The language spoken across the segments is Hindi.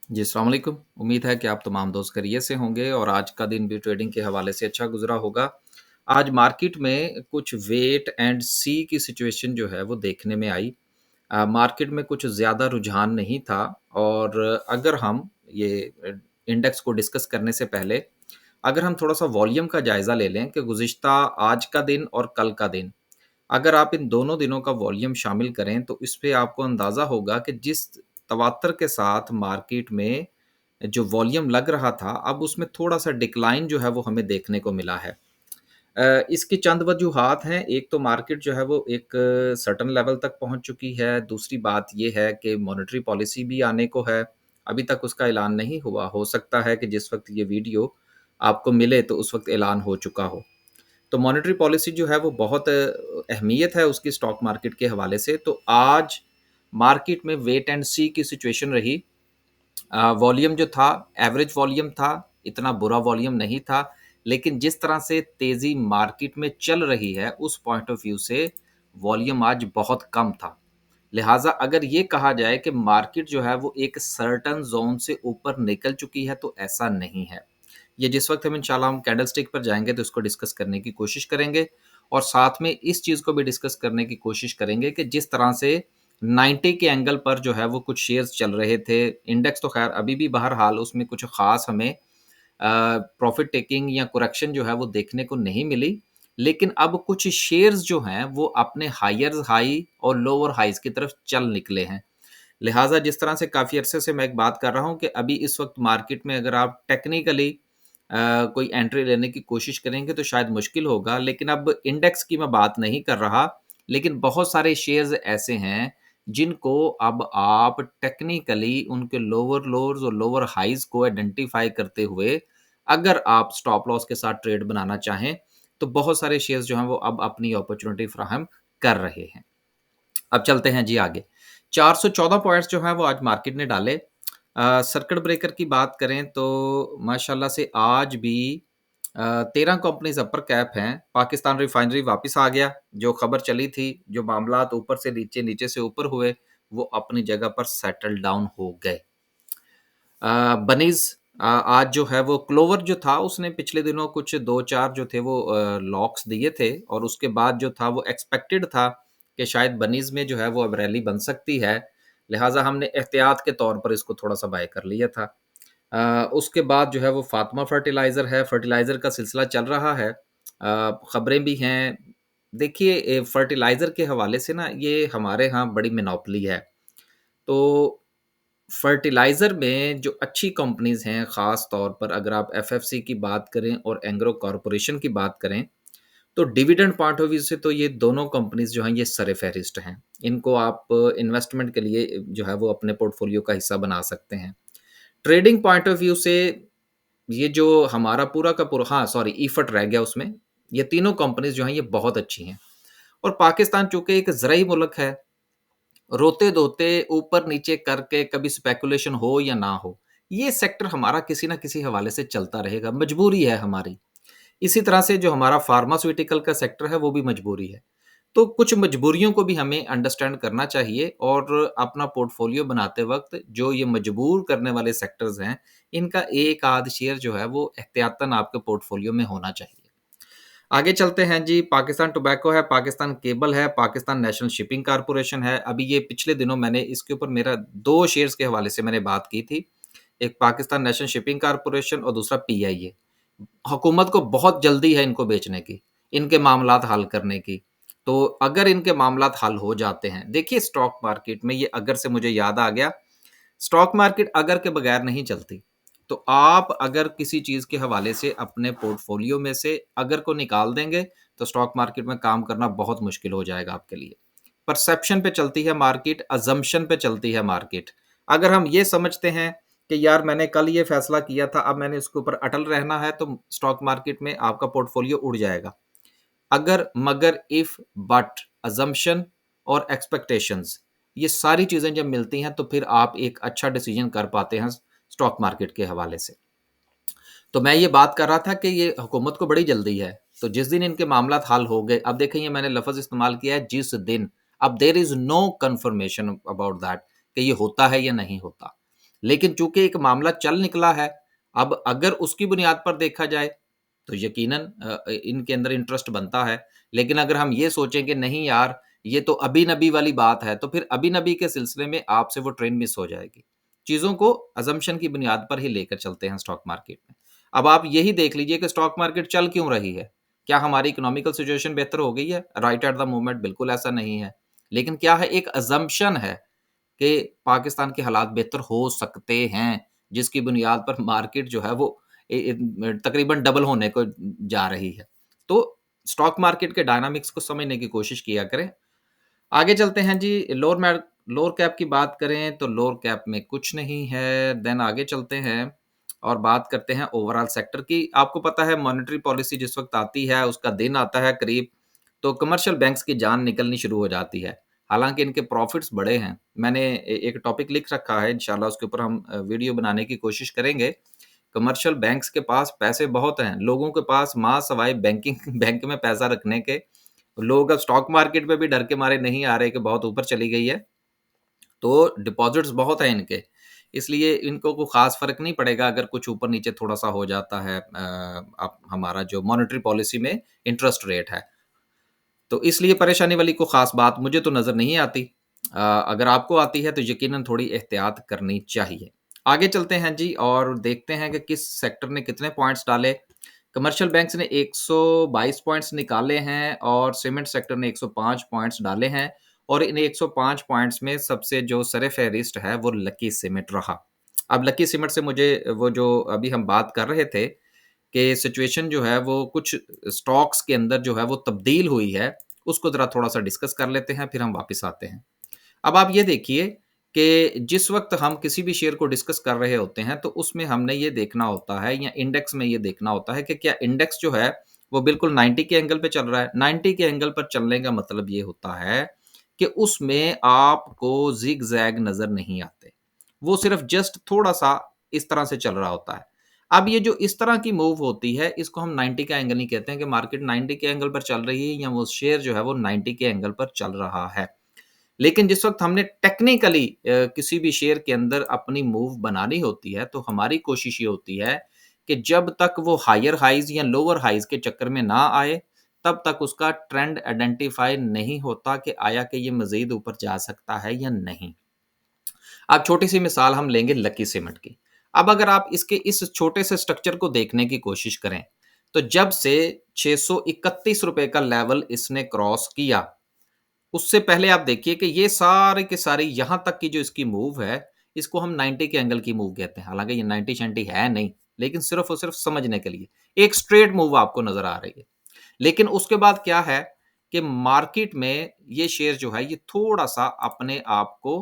जी, अस्सलाम वालेकुम। उम्मीद है कि आप तमाम दोस्त खैरियत से होंगे और आज का दिन भी ट्रेडिंग के हवाले से अच्छा गुज़रा होगा। आज मार्केट में कुछ वेट एंड सी की सिचुएशन जो है वो देखने में आई। मार्केट में कुछ ज़्यादा रुझान नहीं था और अगर हम ये इंडेक्स को डिस्कस करने से पहले अगर हम थोड़ा-सा वॉल्यूम का जायज़ा ले लें कि गुज़िश्ता आज का दिन और कल का दिन, अगर आप इन दोनों दिनों का वॉल्यूम शामिल करें तो इसपे आपको अंदाज़ा होगा कि जिस तवात्तर के साथ मार्केट में जो वॉल्यूम लग रहा था, अब उसमें थोड़ा-सा डिक्लाइन जो है वो हमें देखने को मिला है। इसकी चंद वजूहात हैं, एक तो मार्केट जो है वो एक सर्टेन लेवल तक पहुँच चुकी है, दूसरी बात ये है कि मॉनेटरी पॉलिसी भी आने को है, अभी तक उसका ऐलान नहीं हुआ, हो सकता है कि जिस वक़्त ये वीडियो आपको मिले तो उस वक़्त ऐलान हो चुका हो। तो मॉनेटरी पॉलिसी जो है वो बहुत अहमियत है उसकी स्टॉक मार्केट के हवाले से, तो आज मार्केट में वेट एंड सी की सिचुएशन रही। वॉल्यूम जो था, एवरेज वॉल्यूम था, इतना बुरा वॉल्यूम नहीं था, लेकिन जिस तरह से तेज़ी मार्केट में चल रही है, उस पॉइंट ऑफ व्यू से वॉल्यूम आज बहुत कम था। लिहाज़ा अगर ये कहा जाए कि मार्केट जो है वो एक सर्टेन ज़ोन से ऊपर निकल चुकी है, तो ऐसा नहीं है। ये जिस वक़्त हम इंशाल्लाह हम कैंडलस्टिक पर जाएँगे तो इसको डिस्कस करने की कोशिश करेंगे और साथ में इस चीज़ को भी डिस्कस करने की कोशिश करेंगे कि जिस तरह से 90 के एंगल पर जो है वो कुछ शेयर्स चल रहे थे। इंडेक्स तो ख़ैर अभी भी बहरहाल उसमें कुछ ख़ास हमें प्रॉफ़िट टेकिंग या करेक्शन जो है वो देखने को नहीं मिली। लेकिन अब कुछ शेयर्स जो हैं वो अपने हायर हाई और लोअर हाइज़ की तरफ चल निकले हैं। लिहाज़ा जिस तरह से काफ़ी अरसे से मैं एक बात कर रहा हूँ कि अभी इस वक़्त मार्केट में अगर आप टेक्निकली कोई एंट्री लेने की कोशिश करेंगे तो शायद मुश्किल होगा। लेकिन अब इंडेक्स की मैं बात नहीं कर रहा, लेकिन बहुत सारे शेयर्स ऐसे हैं जिनको अब आप टेक्निकली उनके लोअर लोज़ और लोअर हाइज़ को आइडेंटिफ़ाई करते हुए अगर आप स्टॉप लॉस के साथ ट्रेड बनाना चाहें, तो बहुत सारे शेयर्स जो हैं वो अब अपनी अपॉर्च्युनिटी फ़राहम कर रहे हैं। अब चलते हैं जी आगे। 414 पॉइंट्स जो हैं वो आज मार्केट ने डाले। सर्किट ब्रेकर की बात करें तो माशाल्लाह से आज भी 13 कंपनीज़ अपर कैप हैं। पाकिस्तान रिफाइनरी वापस आ गया, जो खबर चली थी, जो मामलात ऊपर से नीचे, नीचे से ऊपर हुए, वो अपनी जगह पर सेटल डाउन हो गए। बनीज़ आज जो है वो क्लोवर जो था उसने पिछले दिनों कुछ 2-4 जो थे वो लॉक्स दिए थे और उसके बाद जो था वो एक्सपेक्टेड था कि शायद बनीज़ में जो है वो अब रैली बन सकती है। लिहाज़ा हमने एहतियात के तौर पर इसको थोड़ा-सा बाय कर लिया था। उसके बाद जो है वो फातिमा फर्टिलाइज़र है, फर्टिलाइज़र का सिलसिला चल रहा है। खबरें भी हैं। देखिए फर्टिलाइज़र के हवाले से ना ये हमारे यहाँ बड़ी मोनोपोली है। तो फर्टिलाइज़र में जो अच्छी कंपनीज़ हैं, ख़ास तौर पर अगर आप एफएफसी की बात करें और एंग्रो कॉर्पोरेशन की बात करें, तो डिविडेंड पॉइंट ऑफ व्यू से तो ये दोनों कंपनीज़ जो हैं, ये सर-ए-फ़हरिस्त हैं। इनको आप इन्वेस्टमेंट के लिए जो है वो अपने पोर्टफ़ोलियो का हिस्सा बना सकते हैं। ट्रेडिंग पॉइंट ऑफ व्यू से ये जो हमारा पूरा का पूरा हाँ, सॉरी ईफट रह गया उसमें। ये तीनों कंपनीज़ जो हैं, ये बहुत अच्छी हैं और पाकिस्तान चूँकि एक ज़रई मुल्क है, रोते-धोते, ऊपर-नीचे करके कभी स्पेकुलेशन हो या ना हो, ये सेक्टर हमारा किसी न किसी हवाले से चलता रहेगा, मजबूरी है हमारी। इसी तरह से जो हमारा फार्मास्यूटिकल का सेक्टर है, वो भी मजबूरी है। तो कुछ मजबूरियों को भी हमें अंडरस्टैंड करना चाहिए और अपना पोर्टफोलियो बनाते वक़्त जो ये मजबूर करने वाले सेक्टर्स हैं, इनका एक आध शेयर जो है वो एहतियातन आपके पोर्टफोलियो में होना चाहिए। आगे चलते हैं जी, पाकिस्तान टोबैको है, पाकिस्तान केबल है, पाकिस्तान नेशनल शिपिंग कॉर्पोरेशन है। अभी ये पिछले दिनों मैंने इसके ऊपर मेरा 2 शेयर्स के हवाले से मैंने बात की थी। एक पाकिस्तान नेशनल शिपिंग कॉर्पोरेशन और दूसरा पीआईए। हुकूमत को बहुत जल्दी है इनको बेचने की, इनके मामलात हल करने की। तो अगर इनके मामलात हल हो जाते हैं देखिए स्टॉक मार्केट में ये अगर से मुझे याद आ गया, स्टॉक मार्केट अगर के बगैर नहीं चलती। तो आप अगर किसी चीज़ के हवाले से अपने पोर्टफोलियो में से अगर को निकाल देंगे, तो स्टॉक मार्केट में काम करना बहुत मुश्किल हो जाएगा आपके लिए। परसेप्शन पे चलती है मार्केट, असम्पशन पे चलती है मार्केट। अगर हम ये समझते हैं कि यार मैंने कल ये फैसला किया था, अब मैंने इसके ऊपर अटल रहना है, तो स्टॉक मार्केट में आपका पोर्टफोलियो उड़ जाएगा। अगर, मगर, इफ, बट, असम्पशन और एक्सपेक्टेशंस ये सारी चीज़ें जब मिलती हैं तो फिर आप एक अच्छा डिसीजन कर पाते हैं स्टॉक मार्केट के हवाले से। तो मैं ये बात कर रहा था कि ये हुकूमत को बड़ी जल्दी है, तो जिस दिन इनके मामलात हल हो गए अब देखें ये मैंने लफ़्ज़ इस्तेमाल किया है जिस दिन, अब there is no confirmation about that कि ये होता है या नहीं होता। लेकिन चूँकि एक मामला चल निकला है, अब अगर उसकी बुनियाद पर देखा जाए, तो यकीनन इनके अंदर इंटरेस्ट बनता है। लेकिन अगर हम ये सोचें कि नहीं यार, ये तो अभी-नबी वाली बात है, तो फिर अभी-नबी के सिलसिले में आपसे वो ट्रेन मिस हो जाएगी। चीज़ों को असम्पशन की बुनियाद पर ही लेकर चलते हैं स्टॉक मार्केट में। अब आप यही देख लीजिए कि स्टॉक मार्केट चल क्यों रही है? क्या हमारी इकोनॉमिकल सिचुएशन बेहतर हो गई है? राइट एट द मोमेंट बिल्कुल ऐसा नहीं है। लेकिन क्या है, एक असम्पशन है कि पाकिस्तान के हालात बेहतर हो सकते हैं, जिसकी बुनियाद पर मार्केट जो है वो तकरीबन डबल होने को जा रही है। तो स्टॉक मार्केट के डायनामिक्स को समझने की कोशिश किया करें। आगे चलते हैं जी, लोअर कैप की बात करें तो लोअर कैप में कुछ नहीं है। देन आगे चलते हैं और बात करते हैं ओवरऑल सेक्टर की। आपको पता है मॉनेटरी पॉलिसी जिस वक़्त आती है, उसका दिन आता है करीब, तो कमर्शियल बैंक्स की जान निकलनी शुरू हो जाती है। हालाँकि इनके प्रॉफ़िट्स बड़े हैं। मैंने एक टॉपिक लिख रखा है, इंशाल्लाह उसके ऊपर हम वीडियो बनाने की कोशिश करेंगे। कमर्शियल बैंक्स के पास पैसे बहुत हैं, लोगों के पास माँ सवाए बैंकिंग बैंक में पैसा रखने के, लोग अब स्टॉक मार्केट में भी डर के मारे नहीं आ रहे कि बहुत ऊपर चली गई है, तो डिपॉज़िट्स बहुत हैं इनके। इसलिए इनको को ख़ास फ़र्क नहीं पड़ेगा अगर कुछ ऊपर-नीचे थोड़ा-सा हो जाता है अब हमारा जो मॉनेटरी पॉलिसी में इंटरेस्ट रेट है। तो इसलिए परेशानी वाली कोई ख़ास बात मुझे तो नज़र नहीं आती। अगर आपको आती है तो यकीनन थोड़ी एहतियात करनी चाहिए। आगे चलते हैं जी और देखते हैं कि किस सेक्टर ने कितने पॉइंट्स डाले। कमर्शियल बैंक्स ने 122 पॉइंट्स निकाले हैं और सीमेंट सेक्टर ने 105 पॉइंट्स डाले हैं और इन 105 पॉइंट्स में सबसे जो सर-ए-फ़हरिस्त है वो लकी सीमेंट रहा। अब लकी सीमेंट से मुझे वो जो अभी हम बात कर रहे थे कि सिचुएशन जो है वो कुछ स्टॉक्स के अंदर जो है वो तब्दील हुई है, उसको ज़रा थोड़ा-सा डिस्कस कर लेते हैं, फिर हम वापस आते हैं। अब आप ये देखिए कि जिस वक़्त हम किसी भी शेयर को डिस्कस कर रहे होते हैं, तो उसमें हमने ये देखना होता है या इंडेक्स में ये देखना होता है कि क्या इंडेक्स जो है, वो बिल्कुल 90 के एंगल पे चल रहा है। 90 के एंगल पर चलने का मतलब ये होता है कि उसमें आपको ज़िग-ज़ैग नज़र नहीं आते। वो सिर्फ़ जस्ट थोड़ा-सा इस तरह से चल रहा होता है। अब ये जो इस तरह की मूव होती है, इसको हम 90 का एंगल नहीं कहते हैं कि मार्केट 90 के एंगल पर चल रही है या वो शेयर जो है वो 90 के एंगल पर चल रहा है। लेकिन जिस वक़्त हमने टेक्निकली किसी भी शेयर के अंदर अपनी मूव बनानी होती है, तो हमारी कोशिश ये होती है कि जब तक वो हायर हाइज़ या लोअर हाइज़ के चक्कर में ना आए, तब तक उसका ट्रेंड आइडेंटिफ़ाई नहीं होता कि आया कि ये मज़ीद ऊपर जा सकता है या नहीं। अब छोटी-सी मिसाल हम लेंगे लकी सीमेंट की। अब अगर आप इसके इस छोटे से स्ट्रक्चर को देखने की कोशिश करें, तो जब से ₹631 का लेवल इसने क्रॉस किया, उससे पहले आप देखिए कि ये सारे के सारे यहाँ तक की जो इसकी मूव है, इसको हम 90 के एंगल की मूव कहते हैं। हालाँकि ये 90-शंटी है नहीं, लेकिन सिर्फ़ और सिर्फ़ समझने के लिए। एक स्ट्रेट मूव आपको नज़र आ रही है। लेकिन उसके बाद क्या है कि मार्केट में ये शेयर जो है, ये थोड़ा-सा अपने आप को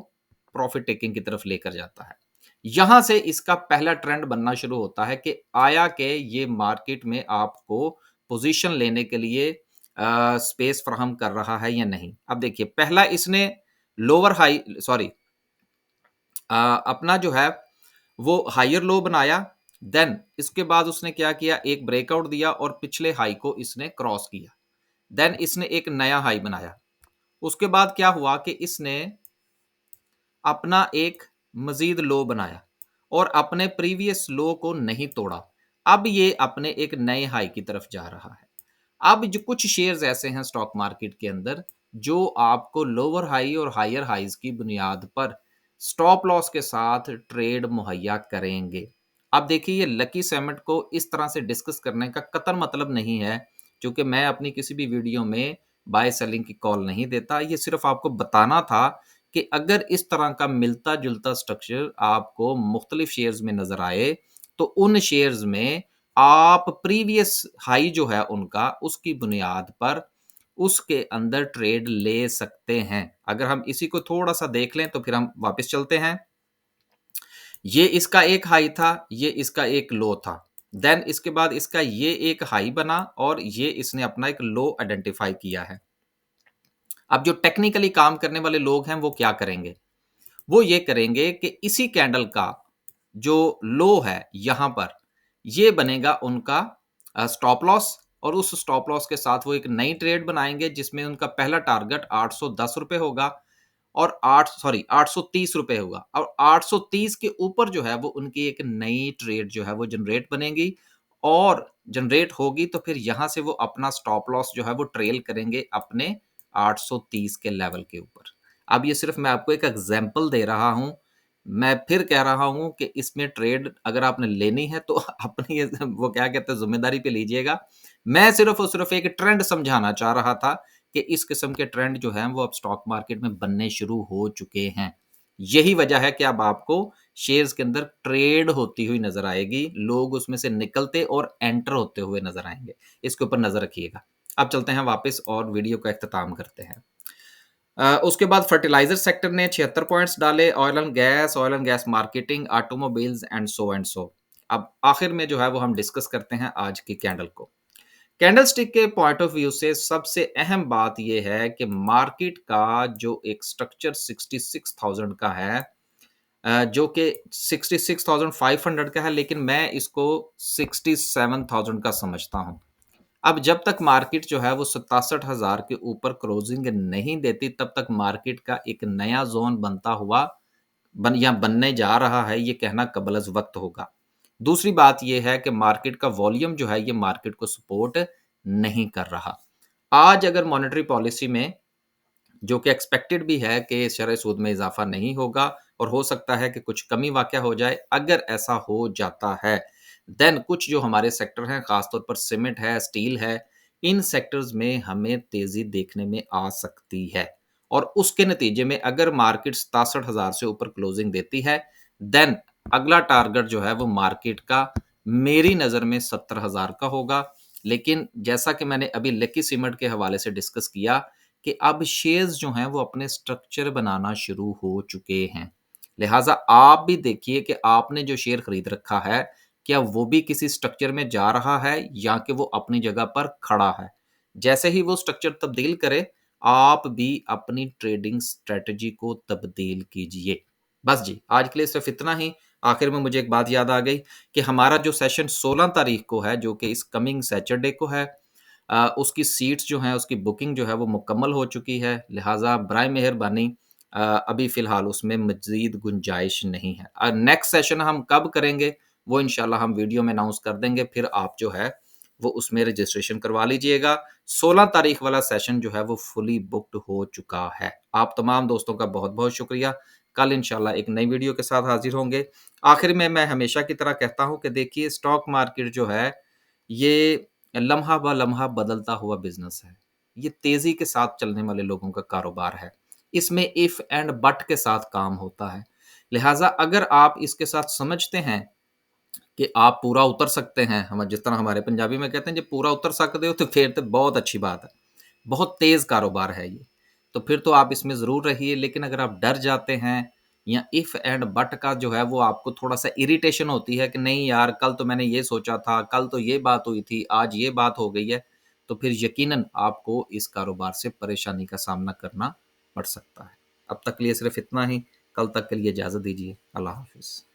प्रॉफ़िट टेकिंग की तरफ लेकर जाता है। यहाँ से इसका पहला ट्रेंड बनना शुरू होता है कि आया कि ये मार्केट में आपको पोज़ीशन लेने के लिए स्पेस फ़राहम कर रहा है या नहीं। अब देखिए पहला इसने लोअर हाई सॉरी अपना जो है वो हायर लो बनाया, देन इसके बाद उसने क्या किया, एक ब्रेकआउट दिया और पिछले हाई को इसने क्रॉस किया। देन इसने एक नया हाई बनाया। उसके बाद क्या हुआ कि इसने अपना एक मज़ीद लो बनाया और अपने प्रीवियस लो को नहीं तोड़ा। अब ये अपने एक नए हाई की तरफ जा रहा है। अब जो कुछ शेयर्स ऐसे हैं स्टॉक मार्केट के अंदर, जो आपको लोअर हाई और हायर हाइज़ की बुनियाद पर स्टॉप लॉस के साथ ट्रेड मुहैया करेंगे। अब देखिए ये लकी सेमेंट को इस तरह से डिस्कस करने का कतई मतलब नहीं है, क्योंकि मैं अपनी किसी भी वीडियो में बाय सेलिंग की कॉल नहीं देता। ये सिर्फ़ आपको बताना था कि अगर इस तरह का मिलता-जुलता स्ट्रक्चर आपको मुख्तलिफ शेयर्स में नज़र आए, तो उन शेयर्स में आप प्रीवियस हाई जो है उनका, उसकी बुनियाद पर उसके अंदर ट्रेड ले सकते हैं। अगर हम इसी को थोड़ा-सा देख लें, तो फिर हम वापस चलते हैं। ये इसका एक हाई था, ये इसका एक लो था। देन इसके बाद इसका ये एक हाई बना और ये इसने अपना एक लो आइडेंटिफ़ाई किया है। अब जो टेक्निकली काम करने वाले लोग हैं, वो क्या करेंगे? वो ये करेंगे कि इसी कैंडल का जो लो है यहाँ पर, ये बनेगा उनका स्टॉप लॉस और उस स्टॉप लॉस के साथ वो एक नई ट्रेड बनाएँगे जिसमें उनका पहला टारगेट ₹810 होगा और 830 रुपए हुआ और 830 के ऊपर जो है वो उनकी एक नई ट्रेड जो है वो जनरेट बनेगी और जनरेट होगी तो फिर यहाँ से वो अपना स्टॉप लॉस जो है वो ट्रेल करेंगे अपने 830 के लेवल के ऊपर। अब ये सिर्फ मैं आपको एक एग्जांपल दे रहा हूँ। मैं फिर कह रहा हूँ कि इसमें ट्रेड अगर आपने लेनी है तो अपनी ये वो क्या कहते हैं ज़िम्मेदारी पे लीजिएगा। मैं सिर्फ और सिर्फ एक ट्रेंड समझाना चाह रहा था कि इस किस्म के ट्रेंड जो हैं वो अब स्टॉक मार्केट में बनने शुरू हो चुके हैं। यही वजह है कि अब आपको शेयर्स के अंदर ट्रेड होती हुई नज़र आएगी। लोग उसमें से निकलते और एंटर होते हुए नज़र आएँगे। इसके ऊपर नज़र रखिएगा। अब चलते हैं वापस और वीडियो का इख्तिताम करते हैं। उसके बाद फर्टिलाइज़र सेक्टर ने 76 पॉइंट्स डाले, oil and gas marketing, automobiles and so. अब आखिर में जो है वो हम डिस्कस करते हैं आज की कैंडल को। कैंडलस्टिक के पॉइंट ऑफ व्यू से सबसे अहम बात ये है कि मार्केट का जो एक स्ट्रक्चर 66,000 का है, जो कि 66,500 का है, लेकिन मैं इसको 67,000 का समझता हूँ। अब जब तक मार्केट जो है वो 67,000 के ऊपर क्लोजिंग नहीं देती, तब तक मार्केट का एक नया ज़ोन बनता हुआ बनने जा रहा है, ये कहना कबल अज़ वक़्त होगा। दूसरी बात ये है कि मार्केट का वॉल्यूम जो है, ये मार्केट को सपोर्ट नहीं कर रहा। आज अगर मॉनेटरी पॉलिसी में जो कि एक्सपेक्टेड भी है कि शरह सूद में इज़ाफ़ा नहीं होगा और हो सकता है कि कुछ कमी वाक़या हो जाए। अगर ऐसा हो जाता है, देन कुछ जो हमारे सेक्टर हैं, ख़ास तौर पर सीमेंट है, स्टील है, इन सेक्टर्स में हमें तेज़ी देखने में आ सकती है। और उसके नतीजे में अगर मार्केट 67,000 से ऊपर क्लोज़िंग देती है, देन अगला टारगेट जो है वो मार्केट का मेरी नज़र में 70,000 का होगा। लेकिन जैसा कि मैंने अभी लकी सीमेंट के हवाले से डिस्कस किया कि अब शेयर्स जो हैं वो अपने स्ट्रक्चर बनाना शुरू हो चुके हैं। लिहाज़ा आप भी देखिए कि आपने जो शेयर खरीद रखा है, क्या वो भी किसी स्ट्रक्चर में जा रहा है या कि वो अपनी जगह पर खड़ा है? जैसे ही वो स्ट्रक्चर तब्दील करे, आप भी अपनी ट्रेडिंग स्ट्रैटेजी को तब्दील कीजिए। बस जी, आज के लिए सिर्फ़ इतना ही। आखिर में मुझे एक बात याद आ गई कि हमारा जो सेशन 16 तारीख को है, जो कि इस कमिंग सैटरडे को है, उसकी सीट्स जो हैं, उसकी बुकिंग जो है वो मुकम्मल हो चुकी है। लिहाज़ा बराए मेहरबानी अभी फ़िलहाल उसमें मज़ीद गुंजाइश नहीं है। नेक्स्ट सेशन हम कब करेंगे, वो इंशाल्लाह हम वीडियो में अनाउंस कर देंगे। फिर आप जो है, वो उसमें रजिस्ट्रेशन करवा लीजिएगा। 16 तारीख वाला सेशन जो है, वो फुली बुक्ड हो चुका है। आप तमाम दोस्तों का बहुत-बहुत शुक्रिया। कल इंशाल्लाह एक नई वीडियो के साथ हाज़िर होंगे। आखिर में मैं हमेशा की तरह कहता हूँ कि देखिए स्टॉक मार्केट जो है, ये लम्हा ब लम्हा बदलता हुआ बिज़नेस है। ये तेज़ी के साथ चलने वाले लोगों का कारोबार है। इसमें इफ एंड बट के साथ काम होता है। लिहाज़ा अगर आप इसके साथ समझते हैं कि आप पूरा उतर सकते हैं, हम जिस तरह हमारे पंजाबी में कहते हैं, "जे पूरा उतर सकते हो तो फिर तो बहुत अच्छी बात है।" बहुत तेज़ कारोबार है ये। तो फिर तो आप इसमें ज़रूर रहिए, लेकिन अगर आप डर जाते हैं या इफ एंड बट का जो है वो आपको थोड़ा-सा इरिटेशन होती है कि नहीं यार कल तो मैंने ये सोचा था, कल तो ये बात हुई थी, आज ये बात हो गई है, तो फिर यकीनन आपको इस कारोबार से परेशानी का सामना करना पड़ सकता है। अब तक के लिए सिर्फ़ इतना ही, कल तक के लिए इजाज़त दीजिए। अल्लाह हाफ़िज़।